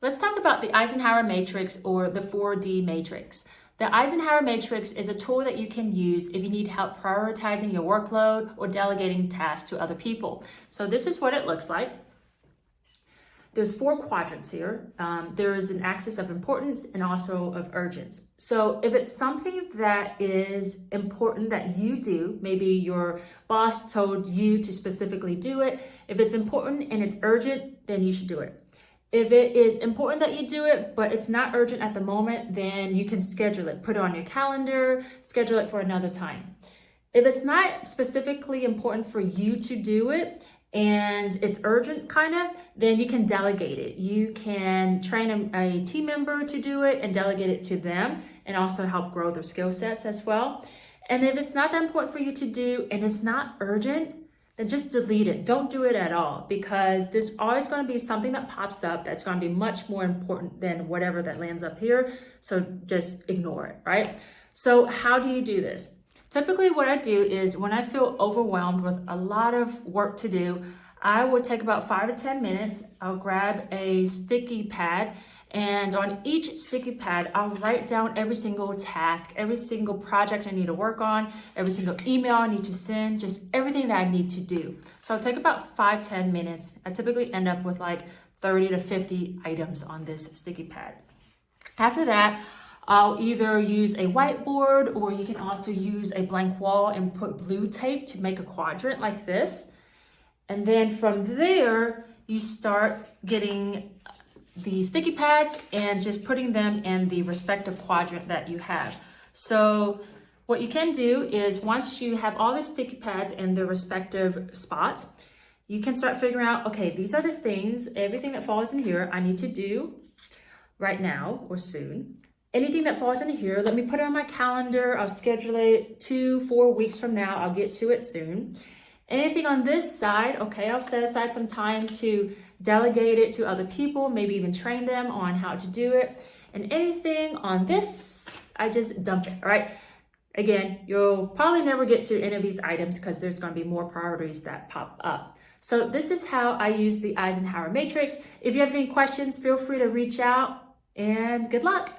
Let's talk about the Eisenhower Matrix or the 4D Matrix. The Eisenhower Matrix is a tool that you can use if you need help prioritizing your workload or delegating tasks to other people. So this is what it looks like. There's 4 quadrants here. There is an axis of importance and also of urgence. So if it's something that is important that you do, maybe your boss told you to specifically do it. If it's important and it's urgent, then you should do it. If it is important that you do it, but it's not urgent at the moment, then you can schedule it, put it on your calendar, schedule it for another time. If it's not specifically important for you to do it, and it's urgent then you can delegate it. You can train a team member to do it and delegate it to them and also help grow their skill sets as well. And if it's not that important for you to do and it's not urgent, then just delete it. Don't do it at all, because there's always going to be something that pops up that's going to be much more important than whatever that lands up here. So just ignore it, right? So how do you do this? Typically what I do is when I feel overwhelmed with a lot of work to do, I will take about 5 to 10 minutes. I'll grab a sticky pad, and on each sticky pad, I'll write down every single task, every single project I need to work on, every single email I need to send, just everything that I need to do. So I'll take about 5-10 minutes. I typically end up with like 30 to 50 items on this sticky pad. After that, I'll either use a whiteboard, or you can also use a blank wall and put blue tape to make a quadrant like this. And then from there, you start getting the sticky pads and just putting them in the respective quadrant that you have. So what you can do is once you have all the sticky pads in their respective spots, you can start figuring out, okay, these are the things, everything that falls in here I need to do right now or soon. Anything that falls in here, let me put it on my calendar. I'll schedule it 2-4 weeks from now. I'll get to it soon. Anything on this side, okay, I'll set aside some time to delegate it to other people, maybe even train them on how to do it. And anything on this, I just dump it, all right? Again, you'll probably never get to any of these items because there's going to be more priorities that pop up. So this is how I use the Eisenhower Matrix. If you have any questions, feel free to reach out, and good luck.